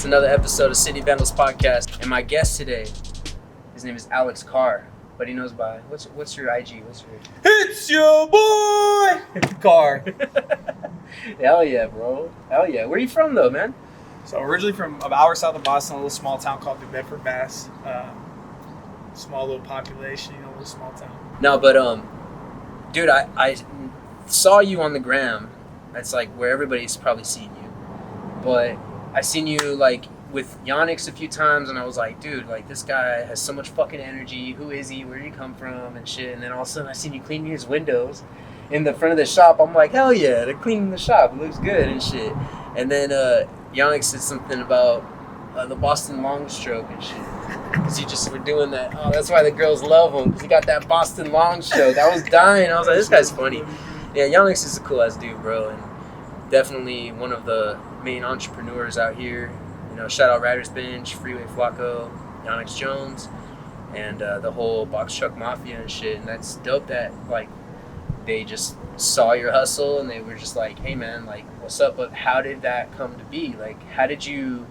to another episode of City Vandals Podcast. And my guest today, his name is Alex Carr, but he knows by, what's your IG? It's your boy, Carr. Hell yeah, bro. Hell yeah. Where are you from, though, man? So originally from an hour south of Boston, a little small town called New Bedford, Mass. Small little population, a little small town. No, but, dude, I saw you on the gram. That's like where everybody's probably seen you. But I seen you like with Yonex a few times, and I was like, dude, like this guy has so much fucking energy. Who is he? Where did he come from? And shit. And then all of a sudden I seen you cleaning his windows in the front of the shop. I'm like, hell yeah, they're cleaning the shop. It looks good and shit. And then Yonex said something about the Boston long stroke and shit. Because you just were doing that. Oh, that's why the girls love him, because he got that Boston long stroke. I was dying. I was like, this guy's funny. Yeah, Yonex is a cool ass dude, bro, and definitely one of the main entrepreneurs out here. You know, shout out Riders Bench, Freeway Flacco, Yonex Jones, and the whole box truck mafia and shit. And that's dope that like they just saw your hustle and they were just like, hey man, like what's up? But how did that come to be? Like, how did you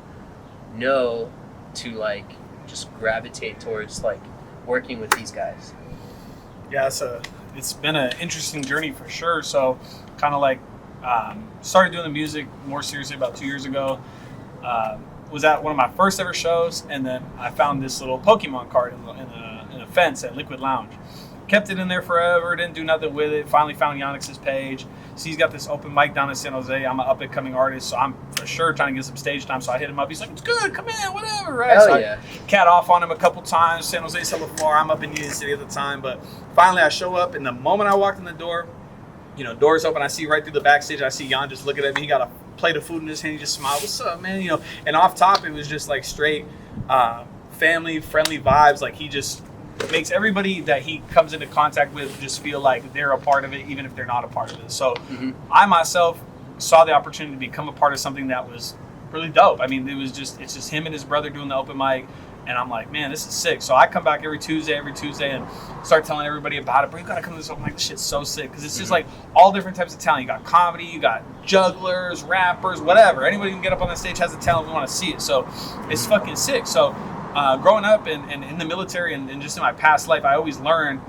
know to like just gravitate towards like working with these guys? Yeah, it's been an interesting journey for sure. So kind of like started doing the music more seriously about 2 years ago. Was at one of my first ever shows, and then I found this little Pokemon card in a fence at Liquid Lounge. Kept it in there forever, didn't do nothing with it. Finally found Yonex's page. So he's got this open mic down in San Jose. I'm an up-and-coming artist, so I'm for sure trying to get some stage time. So I hit him up. He's like, it's good, come in, whatever, right? Hell so yeah. I cat off on him a couple times. San Jose's hella far. I'm up in Union City at the time. But finally I show up, and the moment I walked in the door, doors open, I see right through the backstage, I see Jan just looking at me. He got a plate of food in his hand. He just smiled, what's up, man? And off top, it was just like straight family-friendly vibes. Like he just makes everybody that he comes into contact with just feel like they're a part of it, even if they're not a part of it. So I myself saw the opportunity to become a part of something that was really dope. I mean, it's just him and his brother doing the open mic. And I'm like, man, this is sick. So I come back every Tuesday and start telling everybody about it. Bro, you got to come to this open mic. This shit's so sick. Because it's just like all different types of talent. You got comedy, you got jugglers, rappers, whatever. Anybody who can get up on the stage has a talent. We want to see it. So it's fucking sick. So growing up and in the military and just in my past life, I always learned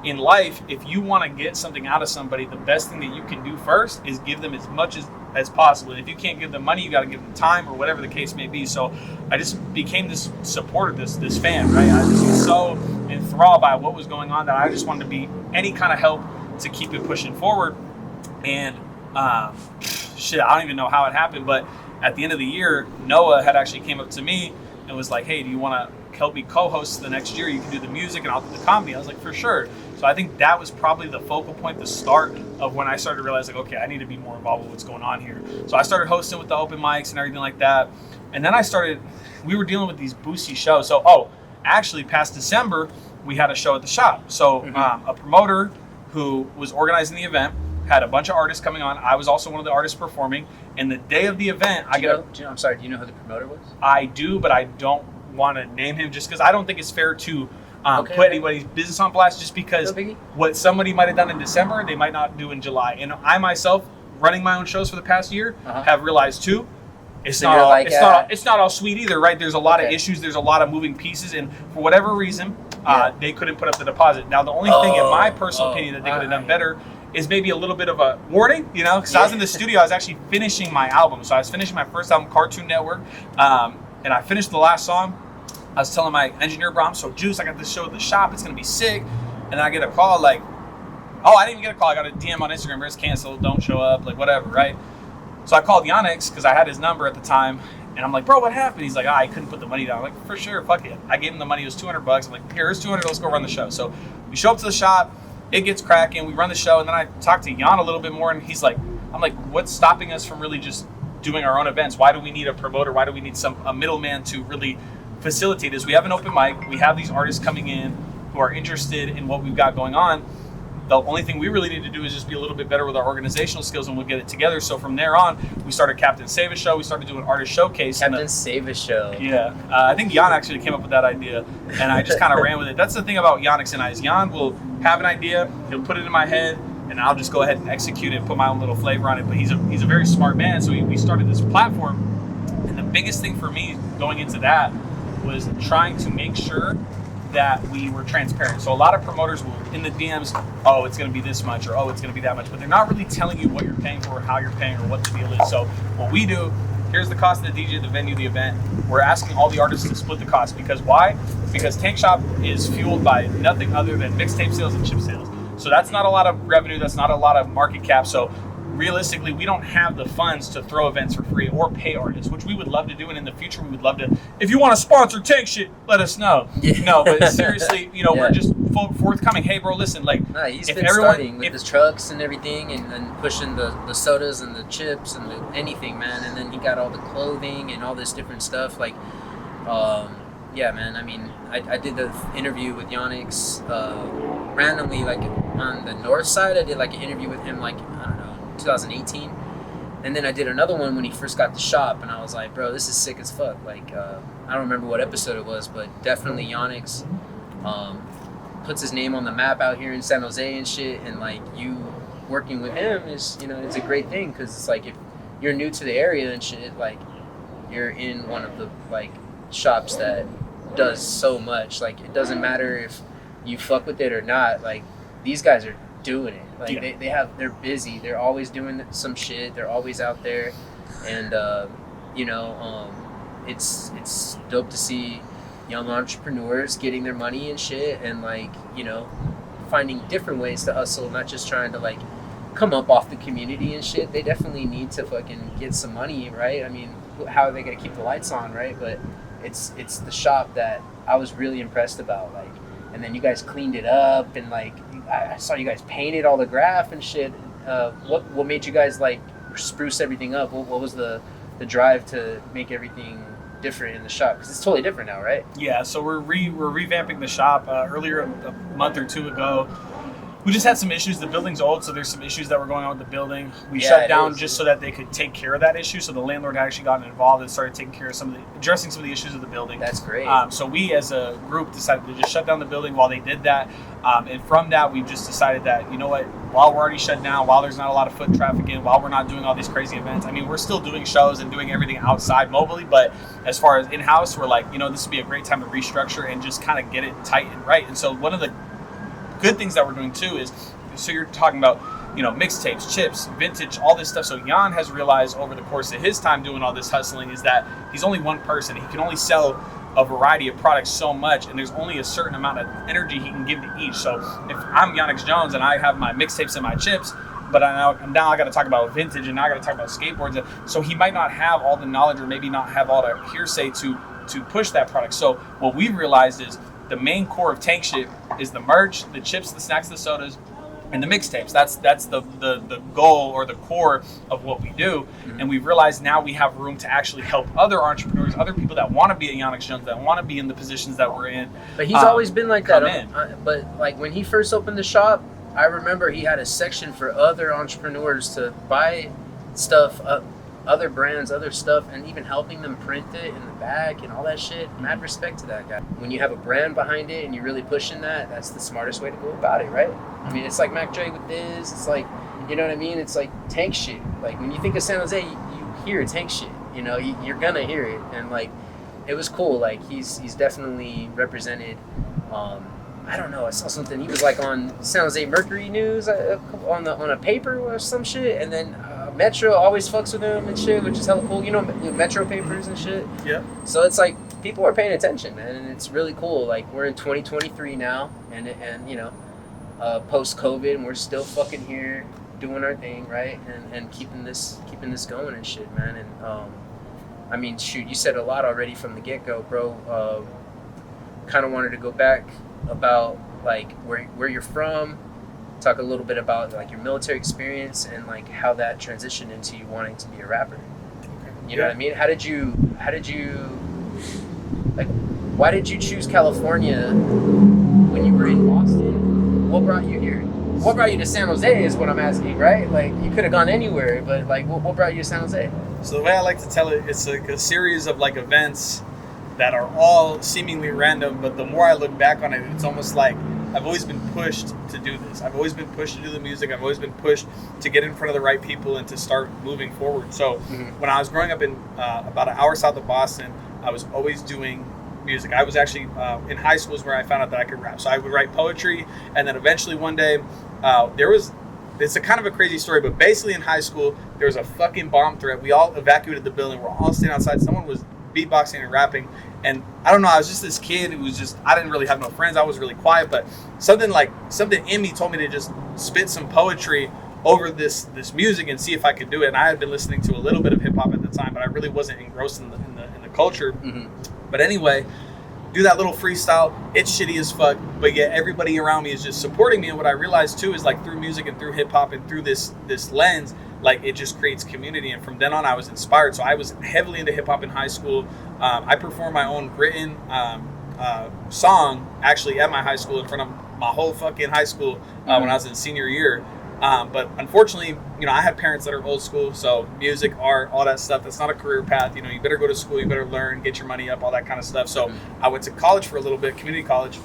in life, if you want to get something out of somebody, the best thing that you can do first is give them as much as possible. And if you can't give them money, you got to give them time or whatever the case may be. So I just became this supporter, this fan, right? I just was so enthralled by what was going on that I just wanted to be any kind of help to keep it pushing forward. And I don't even know how it happened, but at the end of the year, Noah had actually came up to me and was like, hey, do you want to help me co-host the next year? You can do the music and I'll do the comedy. I was like, for sure. So I think that was probably the focal point, the start of when I started to realize, like, okay, I need to be more involved with what's going on here. So I started hosting with the open mics and everything like that. And then we were dealing with these Boosie Shows. So, actually past December, we had a show at the shop. So a promoter who was organizing the event had a bunch of artists coming on. I was also one of the artists performing. And the day of the event, I'm sorry, do you know who the promoter was? I do, but I don't want to name him just because I don't think it's fair to put anybody's business on blast just because what somebody might have done in December, they might not do in July. And I myself, running my own shows for the past year, have realized too, it's not all sweet either, right? There's a lot of issues, there's a lot of moving pieces, and for whatever reason, they couldn't put up the deposit. Now, the only thing, in my personal opinion, that they could have done better is maybe a little bit of a warning, because I was in the studio, I was actually finishing my album. So I was finishing my first album, Cartoon Network, and I finished the last song. I was telling my engineer, bro, I'm so juiced, I got this show at the shop, it's gonna be sick. And then I get a call like, I didn't even get a call, I got a DM on Instagram, it's canceled, don't show up, like whatever, right? So I called Yonex, because I had his number at the time, and I'm like, bro, what happened? He's like, I couldn't put the money down. I'm like, for sure, fuck it. I gave him the money, it was $200. I'm like, here's 200, let's go run the show. So we show up to the shop, it gets cracking, we run the show, and then I talk to Jan a little bit more, and he's like, I'm like, what's stopping us from really just doing our own events? Why do we need a promoter? Why do we need a middleman to really facilitate this? We have an open mic, we have these artists coming in who are interested in what we've got going on. The only thing we really need to do is just be a little bit better with our organizational skills, and we'll get it together. So from there on, we started Captain Save a Show. We started doing artist showcase. Captain Save a Show. Yeah, I think Jan actually came up with that idea, and I just kind of ran with it. That's the thing about Yonex and I, is Jan will have an idea, he'll put it in my head, and I'll just go ahead and execute it and put my own little flavor on it. But he's a very smart man, so we started this platform. And the biggest thing for me going into that was trying to make sure that we were transparent. So a lot of promoters will, in the DMs, oh, it's going to be this much, or oh, it's going to be that much, but they're not really telling you what you're paying for, or how you're paying, or what the deal is. So what we do, here's the cost of the DJ, the venue, the event. We're asking all the artists to split the cost. Because why? Because Tank Shop is fueled by nothing other than mixtape sales and chip sales. So that's not a lot of revenue. That's not a lot of market cap. So realistically, we don't have the funds to throw events for free or pay artists, which we would love to do. And in the future, we would love to. If you want to sponsor Tank Shit, let us know. Yeah. No, but seriously, we're just forthcoming. Hey, bro, listen, like, nah, he's been starting with his trucks and everything, and pushing the sodas and the chips and anything, man. And then he got all the clothing and all this different stuff. Like, yeah, man. I mean, I did the interview with Yonex randomly, like on the north side. I did like an interview with him, like, I don't know, 2018. And then I did another one when he first got the shop, and I was like, bro, this is sick as fuck. Like, I don't remember what episode it was, but definitely Yonex puts his name on the map out here in San Jose and shit. And like, you working with him is, it's a great thing, because it's like, if you're new to the area and shit, like, you're in one of the like shops that does so much. Like, it doesn't matter if you fuck with it or not. Like, these guys are doing it. Like, they're busy. They're always doing some shit. They're always out there, and it's dope to see young entrepreneurs getting their money and shit, and like, finding different ways to hustle, not just trying to like come up off the community and shit. They definitely need to fucking get some money, right? I mean, how are they gonna keep the lights on, right? But it's the shop that I was really impressed about, like, and then you guys cleaned it up, and like, I saw you guys painted all the graph and shit. What made you guys like spruce everything up? What was the drive to make everything different in the shop? Because it's totally different now, right? Yeah, so we're revamping the shop. Earlier, a month or two ago, we just had some issues. The building's old, so there's some issues that were going on with the building. We shut down just so that they could take care of that issue. So the landlord actually got involved and started taking care of addressing some of the issues of the building. That's great. So we, as a group, decided to just shut down the building while they did that. And from that, we've just decided that, you know what, while we're already shut down, while there's not a lot of foot traffic in, while we're not doing all these crazy events, I mean, we're still doing shows and doing everything outside mobilely, but as far as in-house, we're like, this would be a great time to restructure and just kind of get it tight and right. And so one of the good things that we're doing too is, so you're talking about, mixtapes, chips, vintage, all this stuff. So Jan has realized over the course of his time doing all this hustling is that he's only one person. He can only sell a variety of products so much, and there's only a certain amount of energy he can give to each. So if I'm Yonex Jones and I have my mixtapes and my chips, but now I got to talk about vintage, and now I got to talk about skateboards. So he might not have all the knowledge, or maybe not have all the hearsay to push that product. So what we've realized is the main core of Tank Shit is the merch, the chips, the snacks, the sodas, and the mixtapes. That's the goal, or the core of what we do. Mm-hmm. And we've realized now we have room to actually help other entrepreneurs, other people that want to be at Yonex Jones, that want to be in the positions that we're in. But he's always been like that. But like, when he first opened the shop, I remember he had a section for other entrepreneurs to buy stuff, other brands, other stuff, and even helping them print it in the back and all that shit. Mad respect to that guy. When you have a brand behind it and you're really pushing that, that's the smartest way to go about it, right? I mean, it's like Mac Dre with this. It's like, you know what I mean? It's like Tank Shit. Like, when you think of San Jose, you hear Tank Shit. You're gonna hear it. And like, it was cool. Like, he's definitely represented. I don't know. I saw something. He was like on San Jose Mercury News on a paper or some shit, and then Metro always fucks with him and shit, which is hella cool. Metro papers and shit. Yeah. So it's like, people are paying attention, man, and it's really cool. Like, we're in 2023 now, and post COVID, and we're still fucking here doing our thing, right? And keeping this going and shit, man. And I mean, shoot, you said a lot already from the get go, bro. Kind of wanted to go back about like where you're from, talk a little bit about like your military experience and like how that transitioned into you wanting to be a rapper. You know what I mean? How did you like, why did you choose California when you were in Boston? What brought you here? What brought you to San Jose is what I'm asking, right? Like, you could have gone anywhere, but like, what brought you to San Jose? So the way I like to tell it, it's like a series of like events that are all seemingly random, but the more I look back on it, it's almost like I've always been pushed to do this. I've always been pushed to do the music. I've always been pushed to get in front of the right people and to start moving forward. So when I was growing up in about an hour south of Boston, I was always doing music. I was actually in high school is where I found out that I could rap. So I would write poetry, and then eventually one day it's a kind of a crazy story, but basically in high school there was a fucking bomb threat. We all evacuated the building. We're all standing outside. Someone was beatboxing and rapping, and I don't know, I was just this kid who was just, I didn't really have no friends. I was really quiet, but something in me told me to just spit some poetry over this music and see if I could do it. And I had been listening to a little bit of hip hop at the time, but I really wasn't engrossed in the culture. But anyway, do that little freestyle. It's shitty as fuck, but yet everybody around me is just supporting me. And what I realized too is like through music and through hip hop and through this lens, like it just creates community. And from then on, I was inspired. So I was heavily into hip hop in high school. I performed my own written song actually at my high school in front of my whole fucking high school when I was in senior year. But unfortunately, you know, I had parents that are old school, so music, art, all that stuff, that's not a career path. You know, you better go to school, you better learn, get your money up, all that kind of stuff. So I went to college for a little bit, community college,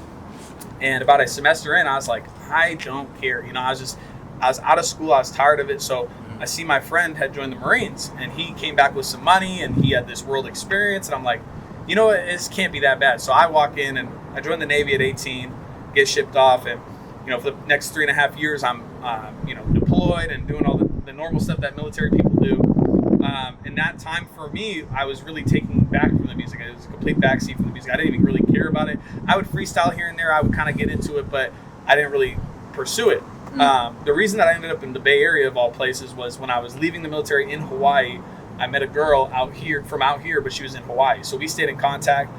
and about a semester in, I was like, I don't care. You know, I was out of school, I was tired of it. So I see my friend had joined the Marines, and he came back with some money, and he had this world experience, and I'm like, you know what, this can't be that bad. So I walk in, and I joined the Navy at 18, get shipped off, and you know, for the next 3.5 years, I'm, you know, deployed and doing all the normal stuff that military people do. In that time for me, I was really taking back from the music. It was a complete backseat from the music. I didn't even really care about it. I would freestyle here and there. I would kind of get into it, but I didn't really pursue it. The reason that I ended up in the Bay Area of all places was when I was leaving the military in Hawaii, I met a girl out here, but she was in Hawaii. So we stayed in contact.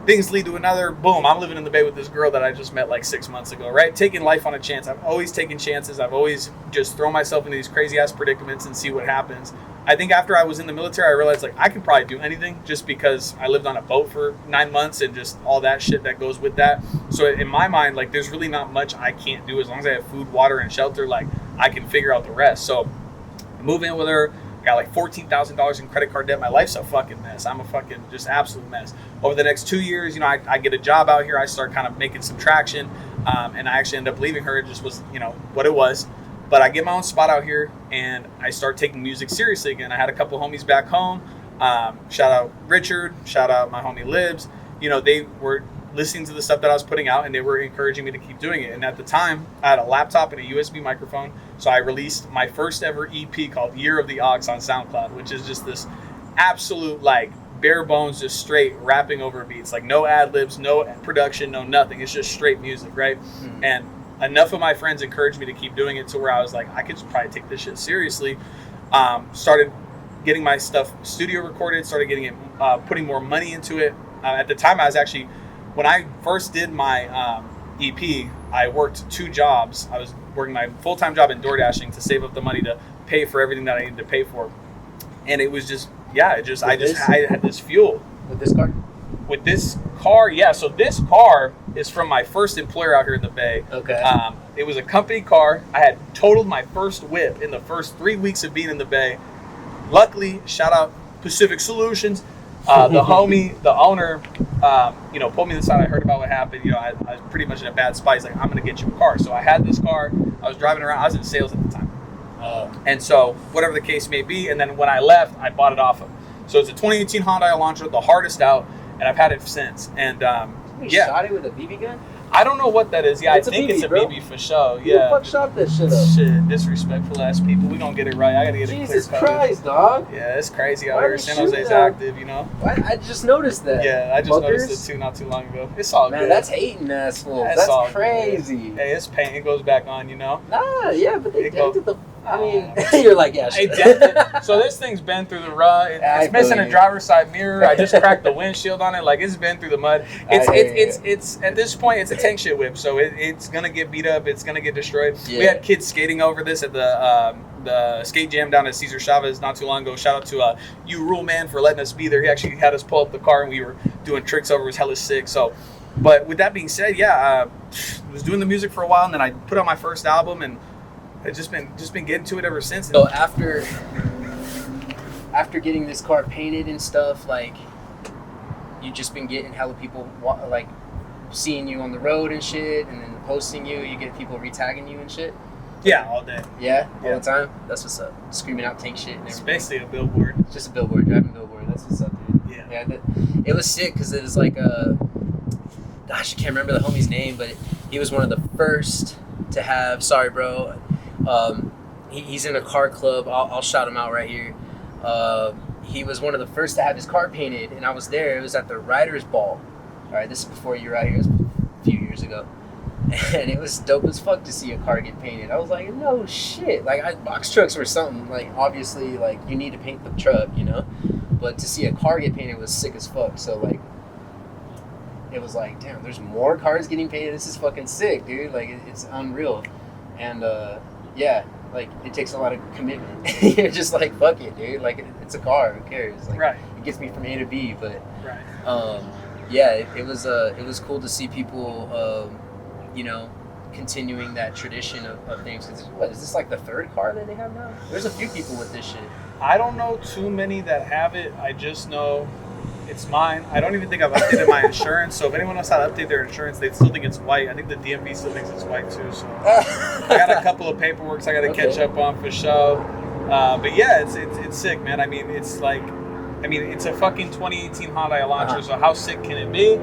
Things lead to another, boom, I'm living in the Bay with this girl that I just met like 6 months ago, right? Taking life on a chance. I've always taken chances. I've always just thrown myself into these crazy ass predicaments and see what happens. I think after I was in the military, I realized like I could probably do anything just because I lived on a boat for 9 months and just all that shit that goes with that. So in my mind, like there's really not much I can't do as long as I have food, water, and shelter. Like I can figure out the rest. So I move in with her. Got like $14,000 in credit card debt. My life's a fucking mess. I'm a fucking just absolute mess. Over the next 2 years, you know, I get a job out here. I start kind of making some traction, and I actually end up leaving her. It just was, you know, what it was. But I get my own spot out here, and I start taking music seriously again. I had a couple homies back home. Shout out Richard. Shout out my homie Libs. You know, they were listening to the stuff that I was putting out, and they were encouraging me to keep doing it. And at the time, I had a laptop and a USB microphone. So I released my first ever EP called Year of the Ox on SoundCloud, which is just this absolute like bare bones, just straight rapping over beats, like no ad libs, no production, no nothing. It's just straight music, right? And enough of my friends encouraged me to keep doing it to where I was like, I could just probably take this shit seriously. Started getting my stuff studio recorded, started getting it, putting more money into it. At the time, I was actually, when I first did my EP, I worked 2 jobs. I was working my full-time job in DoorDashing to save up the money to pay for everything that I needed to pay for. And it was just, yeah, I had this fuel. With this car? With this car, yeah. So this car is from my first employer out here in the Bay. Okay. It was a company car. I had totaled my first whip in the first 3 weeks of being in the Bay. Luckily, shout out Pacific Solutions. The homie, the owner, you know, pulled me to the side. I heard about what happened. You know, I was pretty much in a bad spot. He's like, I'm going to get you a car. So I had this car. I was driving around. I was in sales at the time. And so whatever the case may be. And then when I left, I bought it off him. So it's a 2018 Honda Elantra, the hardest out. And I've had it since. And yeah. Shot it with a BB gun? I don't know what that is. Yeah, I think it's a BB for sure. Yeah. Who the fuck shot that shit up? Shit, disrespectful ass people. We gonna get it right. I gotta get it clear. Jesus Christ, dog. Yeah, it's crazy out here. San Jose's active, you know. I just noticed that. Yeah, I just noticed it too not too long ago. It's all good. Man, that's hating assholes. That's crazy. Good. Hey, it's paint. It goes back on, you know. Nah, yeah, but they dented the. I mean, you're like, yeah. So this thing's been through the rut. It's missing a driver's side mirror. I just cracked the windshield on it. Like it's been through the mud. It's at this point it's a tank shit whip. So it's gonna get beat up. It's gonna get destroyed. Yeah. We had kids skating over this at the skate jam down at Cesar Chavez not too long ago. Shout out to You Rule Man for letting us be there. He actually had us pull up the car and we were doing tricks over. It was hella sick. So, but with that being said, yeah, I was doing the music for a while and then I put out my first album and. I've just been getting to it ever since. So after getting this car painted and stuff, like you just been getting hella people like seeing you on the road and shit, and then posting you. You get people retagging you and shit. Yeah, all day. Yeah, all the time. That's what's up. Screaming out tank shit and everything. It's basically a billboard. It's just a billboard, driving billboard. That's what's up, dude. Yeah. It was sick because it was like gosh, I can't remember the homie's name, but he was one of the first to have. Sorry, bro. He's in a car club. I'll shout him out right here. He was one of the first to have his car painted, and I was there. It was at the Riders Ball. All right, this is before you were out here. It was a few years ago. And it was dope as fuck to see a car get painted. I was like, no shit. Like, box trucks were something. Like, obviously, like, you need to paint the truck, you know? But to see a car get painted was sick as fuck. So, like, it was like, damn, there's more cars getting painted. This is fucking sick, dude. Like, it's unreal. And, yeah, like, it takes a lot of commitment. You're just like, fuck it, dude. Like, it's a car. Who cares? Like, right. It gets me from A to B. But, right. Yeah, it was cool to see people, you know, continuing that tradition of things. Cause what is this, like the third car that they have now? There's a few people with this shit. I don't know too many that have it. I just know it's mine. I don't even think I've updated my insurance. So if anyone else had to update their insurance, they'd still think it's white. I think the DMV still thinks it's white too. So I got a couple of paperworks I got to catch up on for show. But yeah, it's sick, man. I mean, it's a fucking 2018 Honda Elantra. So how sick can it be?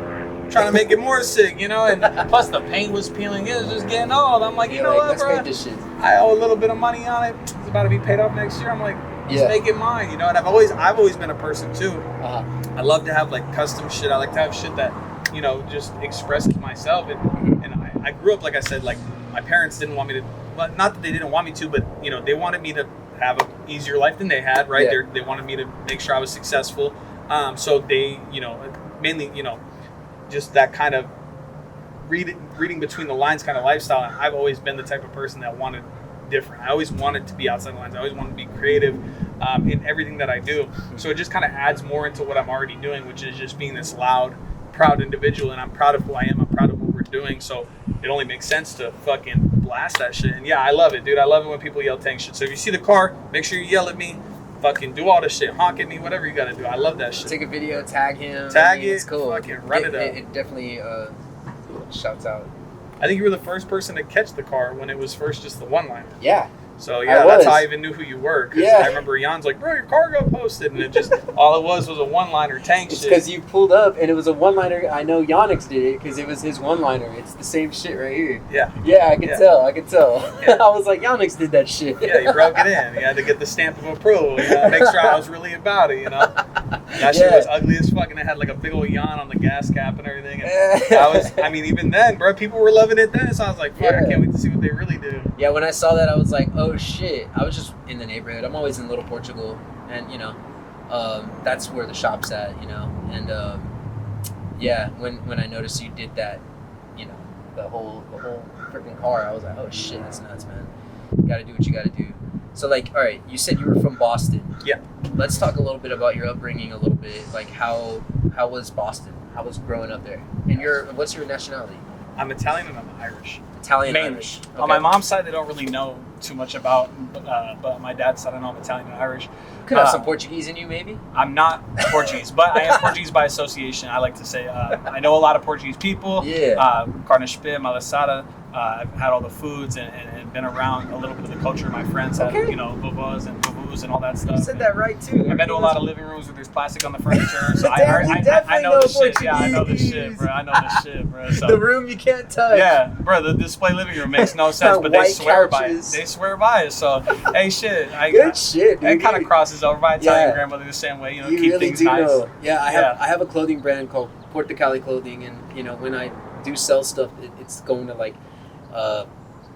Trying to make it more sick, you know, and plus the paint was peeling. It was just getting old. I'm like, you know what, bro? This shit. I owe a little bit of money on it. It's about to be paid off next year. I'm like, let's make it mine, you know. And I've always been a person too. I love to have like custom shit. I like to have shit that, you know, just express myself. And I grew up, like I said, like my parents didn't want me to. Well, not that they didn't want me to, but you know, they wanted me to have an easier life than they had. Right? Yeah. They wanted me to make sure I was successful. So they, you know, mainly, you know, just that kind of reading between the lines kind of lifestyle. And I've always been the type of person that wanted different. I always wanted to be outside the lines. I always wanted to be creative in everything that I do. So it just kind of adds more into what I'm already doing, which is just being this loud, proud individual. And I'm proud of who I am. I'm proud of what we're doing. So it only makes sense to fucking blast that shit. And yeah, I love it, dude. I love it when people yell tank shit. So if you see the car, make sure you yell at me. Fucking do all this shit, honk at me, whatever you gotta do. I love that shit. Take a video, tag him. It's cool. Fucking run it up. It definitely shouts out. I think you were the first person to catch the car when it was first just the one-liner. Yeah. So yeah, that's how I even knew who you were. Because I remember Jan's like, bro, your car got posted. And it just, all it was a one-liner tank shit. It's because you pulled up and it was a one-liner. I know Yonex did it because it was his one-liner. It's the same shit right here. Yeah. Yeah, I could tell. Yeah. I was like, Yonex did that shit. Yeah, you broke it in. You had to get the stamp of approval. You know, make sure I was really about it, you know. That shit was ugly as fuck, and it had like a big old Jan on the gas cap and everything. And I mean, even then, bro, people were loving it then. So I was like, fuck, I can't wait to see what they really do. Yeah, when I saw that, I was like, oh shit. I was just in the neighborhood. I'm always in Little Portugal, and you know, that's where the shop's at, you know. And yeah, when I noticed you did that, you know, the whole freaking car, I was like, oh shit, that's nuts, man. You gotta do what you gotta do. So like, all right, you said you were from Boston. Yeah. Let's talk a little bit about your upbringing a little bit. Like how was Boston? How was growing up there? And what's your nationality? I'm Italian and I'm Irish. Italian, mainly. Irish. Okay. On my mom's side, they don't really know too much about, but my dad's side, I know I'm Italian and Irish. Could have some Portuguese in you, maybe? I'm not Portuguese, but I am Portuguese by association. I like to say I know a lot of Portuguese people. Yeah. Carne spit, malasada. I've had all the foods and been around a little bit of the culture. My friends have, you know, vovos and vovos and all that stuff. You said that right, too. I've been to a lot of living rooms where there's plastic on the furniture. So I know this shit. Yeah, I know this shit, bro. So, the room you can't touch. Yeah, bro, the display living room makes no sense, but they swear by it. They swear by it. So, hey, shit. Good shit, dude. It kind of crosses over. My Italian grandmother the same way, you know, keep really things nice. Know. Yeah, I have a clothing brand called Porta Cali Clothing, and you know, when I do sell stuff, it's going to like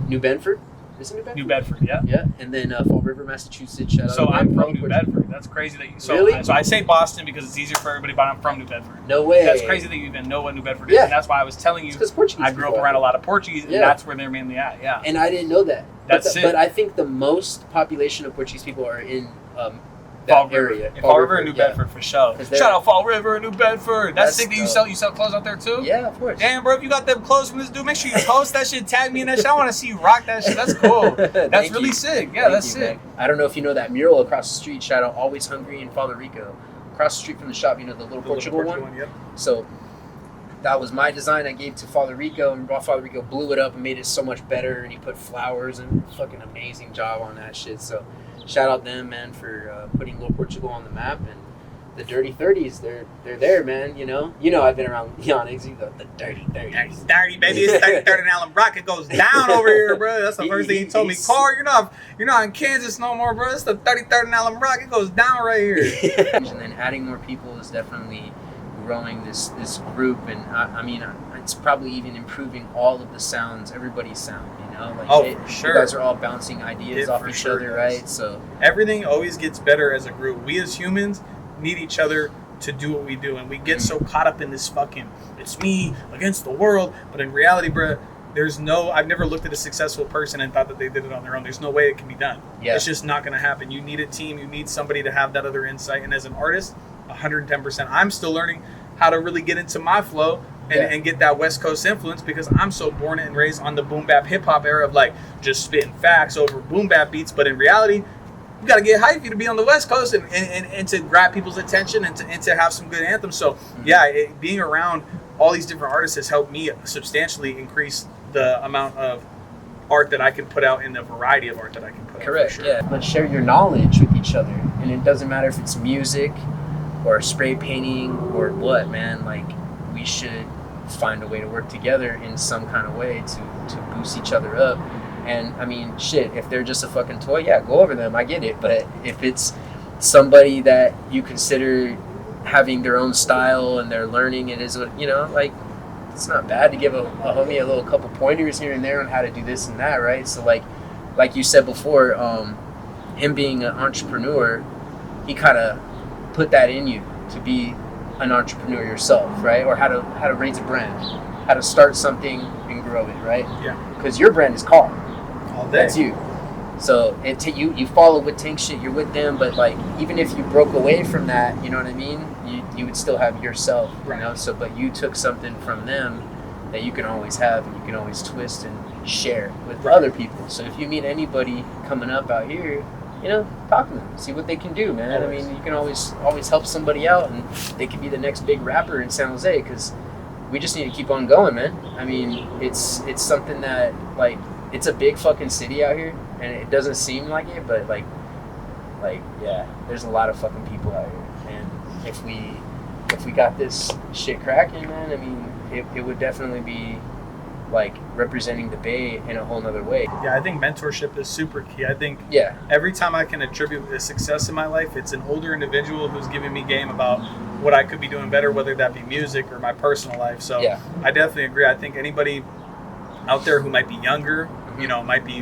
New Bedford. Is it New Bedford? New Bedford, yeah. Yeah, and then Fall River, Massachusetts. Shout out. So I'm from New Bedford. That's crazy that you. So, really? So I say Boston because it's easier for everybody, but I'm from New Bedford. No way. That's crazy that you even know what New Bedford is, and that's why I was telling you. I grew up around a lot of Portuguese, and that's where they're mainly at. Yeah. And I didn't know that. That's it. But I think the most population of Portuguese people are in that area. Fall River and New Bedford for sure. Shout out Fall River and New Bedford. That's sick that you sell clothes out there too? Yeah, of course. Damn, bro, if you got them clothes from this dude, make sure you post that shit, tag me in that shit. I want to see you rock that shit. That's cool. That's really sick. Yeah, that's sick. I don't know if you know that mural across the street. Shout out Always Hungry in Father Rico. Across the street from the shop, you know, the Little Portugal one? Yep. So that was my design I gave to Father Rico, and Father Rico blew it up and made it so much better, and he put flowers and fucking amazing job on that shit. So shout out them, man, for putting Little Portugal on the map. And the Dirty 30s, they're there, man. You know I've been around Yonex. You go, the Dirty 30s. Dirty, baby. It's 30 and Allen Brock. It goes down over here, bro. That's the first thing he told me. Carr, you're not in Kansas no more, bro. It's the 33rd and Allen Brock. It goes down right here. And then adding more people is definitely growing this group, and I mean, it's probably even improving all of the sounds, everybody's sound. For sure. You guys are all bouncing ideas off each other, right? So everything always gets better as a group. We as humans need each other to do what we do, and we get so caught up in this fucking it's me against the world. But in reality, bro, I've never looked at a successful person and thought that they did it on their own. There's no way it can be done. Yeah. It's just not going to happen. You need a team. You need somebody to have that other insight. And as an artist, 110%. I'm still learning how to really get into my flow and get that West Coast influence, because I'm so born and raised on the boom bap hip hop era of like just spitting facts over boom bap beats. But in reality, you got to get hypey to be on the West Coast and to grab people's attention and to have some good anthems. So being around all these different artists has helped me substantially increase the amount of art that I can put out and the variety of art that I can put out. Correct, sure. yeah. But share your knowledge with each other. And it doesn't matter if it's music or spray painting or what, man. Like, we should find a way to work together in some kind of way to boost each other up. And I mean, shit, if they're just a fucking toy, yeah, go over them, I get it. But if it's somebody that you consider having their own style and they're learning, it is, like, it's not bad to give a homie a little couple pointers here and there on how to do this and that, right? So like you said before, him being an entrepreneur, he kind of put that in you to be an entrepreneur yourself, right? Or how to raise a brand, how to start something and grow it, right? Yeah. Because your brand is Carr. All day. That's you. So you follow with Tank shit, you're with them, but like even if you broke away from that, you know what I mean? You would still have yourself, you know? So but you took something from them that you can always have and you can always twist and share with other people. So if you meet anybody coming up out here, talk to them, see what they can do, man. Always. I mean, you can always help somebody out, and they could be the next big rapper in San Jose, because we just need to keep on going, man. I mean, it's something that, like, it's a big fucking city out here, and it doesn't seem like it, but like yeah, there's a lot of fucking people out here, and if we got this shit cracking, man, I mean, it would definitely be like representing the Bay in a whole nother way. Yeah, I think mentorship is super key. I think every time I can attribute a success in my life, it's an older individual who's giving me game about what I could be doing better, whether that be music or my personal life. So I definitely agree. I think anybody out there who might be younger, might be,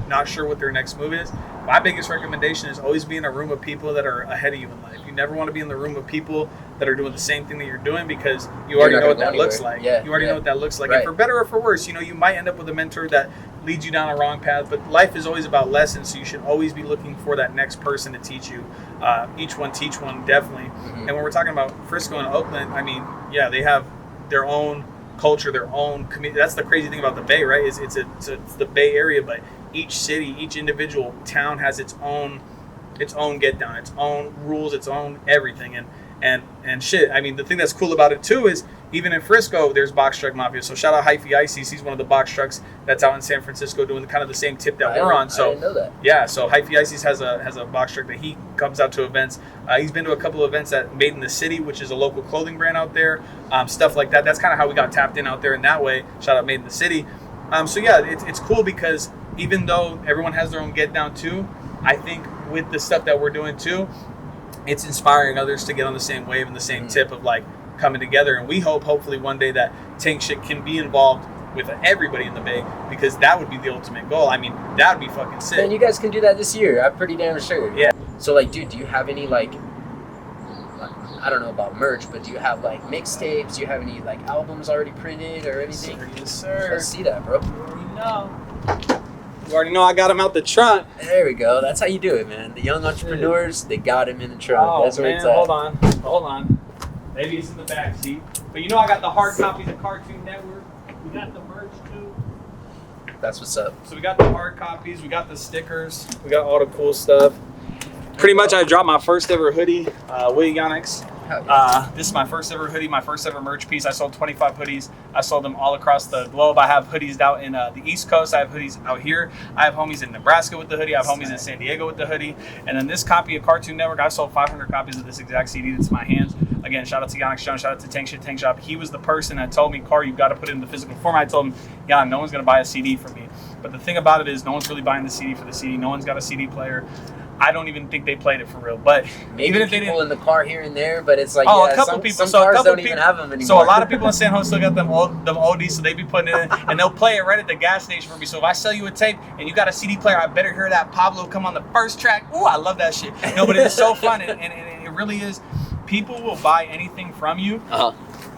not sure what their next move is, my biggest recommendation is always be in a room of people that are ahead of you in life. You never want to be in the room of people that are doing the same thing that you're doing, because you already know what that looks like. You already know what that looks like. Right. And for better or for worse, you might end up with a mentor that leads you down a wrong path, but life is always about lessons, so you should always be looking for that next person to teach you. Each one teach one, definitely. Mm-hmm. And when we're talking about Frisco and Oakland, I mean, they have their own culture, their own community. That's the crazy thing about the Bay, right? It's the Bay Area, but each city, each individual town has its own get down, its own rules, its own everything, and shit. I mean, the thing that's cool about it too is even in Frisco, there's box truck mafia. So shout out Hyphy Ices. He's one of the box trucks that's out in San Francisco doing kind of the same tip that we're on. So I didn't know that. Yeah, so Hyphy Ices has a box truck that he comes out to events. He's been to a couple of events at Made in the City, which is a local clothing brand out there. Stuff like that. That's kind of how we got tapped in out there in that way. Shout out Made in the City. So yeah, it's cool because even though everyone has their own get down too, I think with the stuff that we're doing too, it's inspiring others to get on the same wave and the same tip of like coming together. And we hopefully one day that Tank shit can be involved with everybody in the Bay, because that would be the ultimate goal. I mean, that would be fucking sick. And you guys can do that this year. I'm pretty damn sure. Yeah. So like, dude, do you have any like, I don't know about merch, but do you have like mixtapes? Do you have any like albums already printed or anything? Yes, sir. Let's see that, bro. You already know I got him out the trunk. There we go. That's how you do it, man. The young entrepreneurs, they got him in the trunk. Oh, that's where man, it's at. Hold on. Maybe it's in the back seat. But I got the hard copies of Cartoon Network. We got the merch too. That's what's up. So we got the hard copies. We got the stickers. We got all the cool stuff. Pretty much, I dropped my first ever hoodie with Yonex. This is my first ever hoodie, my first ever merch piece. I sold 25 hoodies. I sold them all across the globe. I have hoodies out in the East Coast. I have hoodies out here. I have homies in Nebraska with the hoodie. I have homies in San Diego with the hoodie. And then this copy of Cartoon Network, I sold 500 copies of this exact CD that's in my hands. Again, shout out to Yonex Jones, shout out to Tank Shop. He was the person that told me, Carr, you've got to put it in the physical format. I told him, yeah, no one's going to buy a CD from me. But the thing about it is no one's really buying the CD for the CD. No one's got a CD player. I don't even think they played it for real. But maybe even if people they didn't, in the car here and there, but it's like, a couple people. Some cars don't even have them anymore. So a lot of people in San Jose still got them oldies, so they be putting it in, and they'll play it right at the gas station for me. So if I sell you a tape and you got a CD player, I better hear that Pablo come on the first track. Ooh, I love that shit. No, but it's so fun, and it really is. People will buy anything from you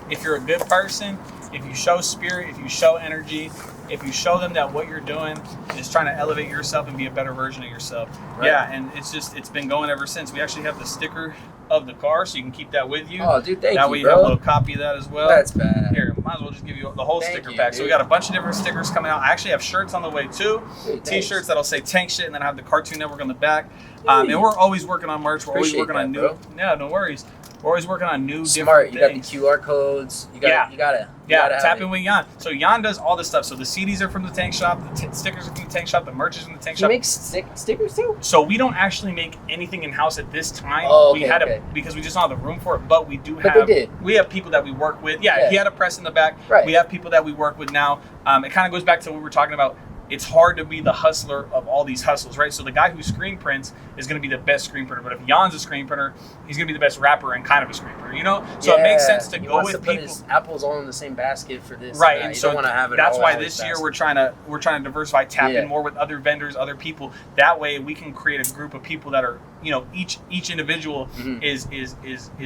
if you're a good person, if you show spirit, if you show energy, if you show them that what you're doing is trying to elevate yourself and be a better version of yourself. Right. Yeah, and it's been going ever since. We actually have the sticker of the car, so you can keep that with you. Oh, dude, thank you, That way you bro. have a little copy of that as well. That's bad. Here, might as well just give you the whole sticker you, pack. dude. So we got a bunch of different stickers coming out. I actually have shirts on the way too. Dude, T-shirts that'll say Tank Shit, and then I have the Cartoon Network on the back. And we're always working on merch. We're always working on new. Bro. Yeah, no worries. We're always working on new, Smart. different You got things. the QR codes. You gotta tap in with Jan. So Jan does all this stuff. So the CDs are from the Tank Shop, the stickers are from the Tank Shop, the merch is from the Tank Shop. You make stickers too? So we don't actually make anything in house at this time. Oh, we had because we just don't have the room for it. But we do But have. they did. We have people that we work with. Yeah, he had a press in the back. Right. We have people that we work with now. It kind of goes back to what we were talking about. It's hard to be the hustler of all these hustles, right? So the guy who screen prints is going to be the best screen printer. But if Jan's a screen printer, he's going to be the best rapper and kind of a screen printer, you know? So it makes sense to go with people. His apples all in the same basket for this. Right, and so don't want to have it. that's all why in this his year basket. we're trying to diversify, tap in more with other vendors, other people. That way we can create a group of people that are, you know, each individual is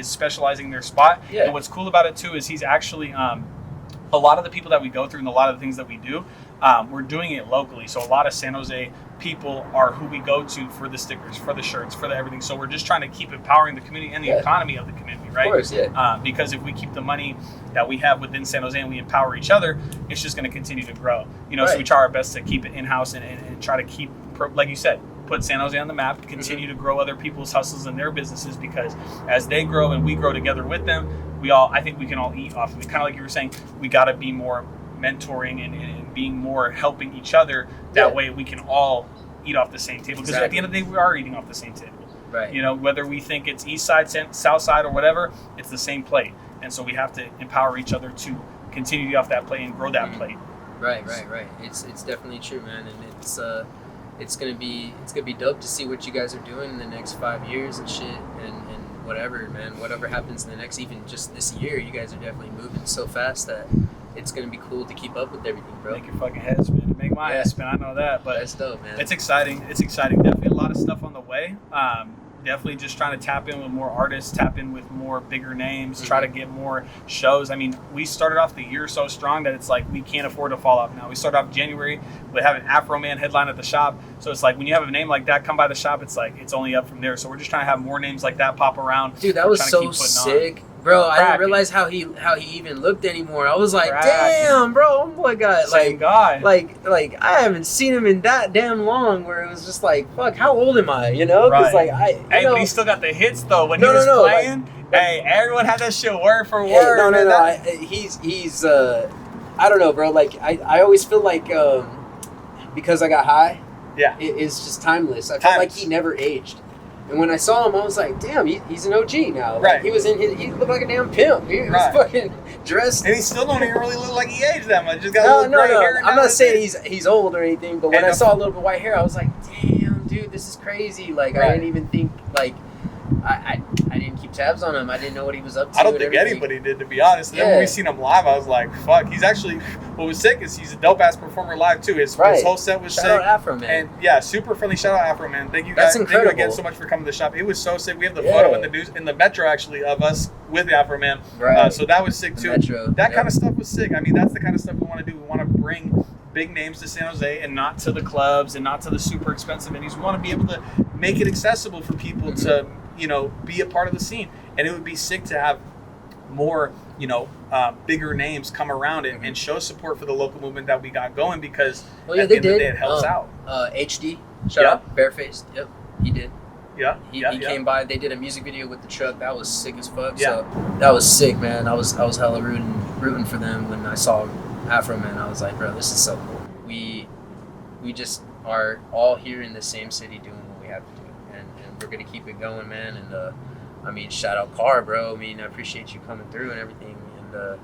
specializing their spot. Yeah. And what's cool about it too is he's actually a lot of the people that we go through and a lot of the things that we do, we're doing it locally. So a lot of San Jose people are who we go to for the stickers, for the shirts, for the everything. So we're just trying to keep empowering the community and the economy of the community, right? Of course, yeah. Because if we keep the money that we have within San Jose and we empower each other, it's just going to continue to grow. You know, so we try our best to keep it in-house and try to keep, like you said, put San Jose on the map, continue to grow other people's hustles and their businesses, because as they grow and we grow together with them, I think we can all eat off of it. Kind of like you were saying, we got to be more mentoring and being more helping each other. That way we can all eat off the same table. Because at the end of the day, we are eating off the same table. Right. You know, whether we think it's east side, south side, or whatever, it's the same plate. And so we have to empower each other to continue to eat off that plate and grow that plate. Right. It's definitely true, man. And it's gonna be dope to see what you guys are doing in the next 5 years and shit, and whatever, man. Whatever happens in the next, even just this year, you guys are definitely moving so fast that it's gonna be cool to keep up with everything, bro. Make your fucking head spin. Make my head spin. I know that, but that's dope, man. It's exciting. Definitely a lot of stuff on the way. Definitely just trying to tap in with more artists, tap in with more bigger names, try to get more shows. I mean, we started off the year so strong that it's like we can't afford to fall off now. We started off January with having Afro Man headline at the shop. So it's like when you have a name like that come by the shop, it's like it's only up from there. So we're just trying to have more names like that pop around. Dude, that was so sick. Bro, I didn't realize how he even looked anymore. I was like, damn, bro, boy got same guy. Like I haven't seen him in that damn long. Where it was just like, fuck, how old am I? You know, because but he still got the hits though when he was playing. Hey, everyone had that shit word for word. No. He's I don't know, bro. Like I always feel like because I got high. Yeah, it's just timeless. I felt like he never aged. And when I saw him, I was like, damn, he's an OG now. Like, he was he looked like a damn pimp. He was fucking dressed. And he still don't even really look like he aged that much. Just got a little gray hair. I'm not saying he's old or anything, but when I saw a little bit of white hair, I was like, damn, dude, this is crazy. Like, I didn't even think, like, I didn't keep tabs on him. I didn't know what he was up to. I don't think anybody did, to be honest. And then when we seen him live, I was like, fuck. He's actually, what was sick is he's a dope-ass performer live, too. His whole set was sick. Shout out Afro Man. And yeah, super friendly. Shout out Afro Man. Thank you guys. That's incredible. Thank you again so much for coming to the shop. It was so sick. We have the photo in the Metro, actually, of us with Afro Man. Right. So that was sick, too. Metro. That kind of stuff was sick. I mean, that's the kind of stuff we want to do. We want to bring big names to San Jose and not to the clubs and not to the super expensive venues. We want to be able to make it accessible for people to, you know, be a part of the scene. And it would be sick to have more, you know, bigger names come around and show support for the local movement that we got going, because at the end of the day, it helps out. HD, shout out, Barefaced. Yep, he did. Yeah. He came by. They did a music video with the truck. That was sick as fuck. Yeah. So that was sick, man. I was hella rooting for them when I saw Afro Man. I was like, bro, this is so cool. We just are all here in the same city doing what we have to do, and we're gonna keep it going, man. And I mean, shout out Carr, bro. I mean, I appreciate you coming through and everything, and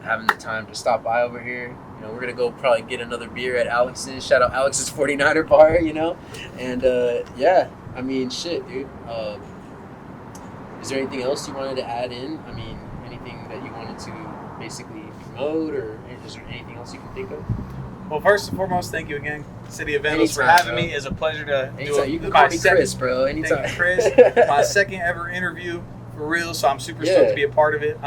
having the time to stop by over here. You know, we're gonna go probably get another beer at Alex's. Shout out Alex's 49er bar, you know. And yeah, I mean, shit, dude. Is there anything else you wanted to add in? I mean, anything that you wanted to basically promote, or is there anything else you can think of? Well, first and foremost, thank you again, City of Vandals, for having me. It's a pleasure to do you can call me Chris, bro. Anytime. Thank you, Chris. My second ever interview for real, so I'm super stoked to be a part of it.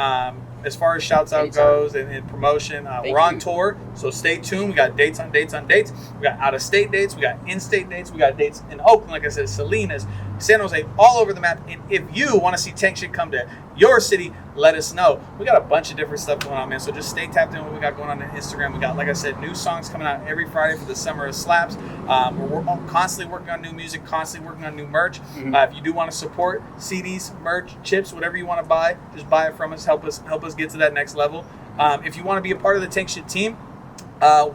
As far as shouts out goes and promotion, we're on tour, so stay tuned. We got dates on dates on dates. We got out of state dates. We got in-state dates. We got dates in Oakland, like I said, Salinas, San Jose, all over the map. And if you want to see Tank Shit come to your city, let us know. We got a bunch of different stuff going on, man. So just stay tapped in what we got going on Instagram. We got, like I said, new songs coming out every Friday for the Summer of Slaps. We're constantly working on new music, constantly working on new merch. If you do want to support CDs, merch, chips, whatever you want to buy, just buy it from us. Help us get to that next level. If you want to be a part of the Tank Shit team,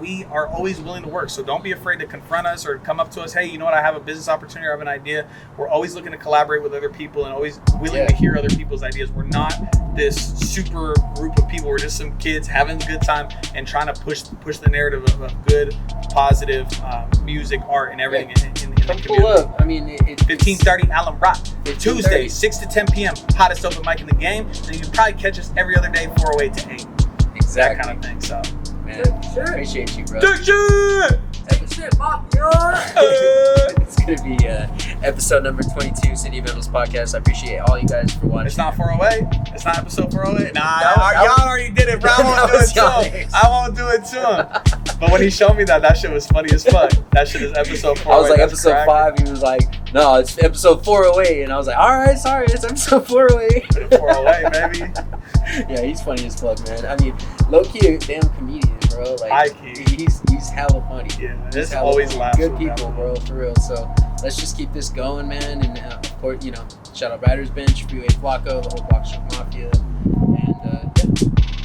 we are always willing to work. So don't be afraid to confront us or come up to us. Hey, you know what? I have a business opportunity or I have an idea. We're always looking to collaborate with other people and always willing to hear other people's ideas. We're not this super group of people. We're just some kids having a good time and trying to push the narrative of good, positive music, art, and everything in the community. Pull up. I mean, 1530 Allen Rock. Tuesday, 6 to 10 p.m. Hottest open mic in the game. And you can probably catch us every other day, 408 to 8. Exactly. That kind of thing. So. Man, appreciate you, bro. Take shit! Take shit, Mafia! It's gonna be episode number 22, City of Vandals podcast. I appreciate all you guys for watching. It's not 408. It's not episode 408. Nah, That y'all already did it, bro. I won't do it to him. But when he showed me that shit was funny as fuck. That shit is episode 408. I was like, episode 5. He was like, no, it's episode 408. And I was like, all right, sorry, it's episode 408. 408, baby. Yeah, he's funny as fuck, man. I mean, low-key a damn comedian, bro. Like, he's hella funny. Yeah, it's always laughing. Good people, bro, for real. So let's just keep this going, man. And of course, you know, shout out Riders Bench, Freeway Flacco, the whole Block Street Mafia. And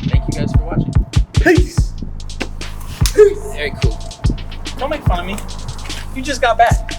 thank you guys for watching. Peace. Very cool. Don't make fun of me. You just got back.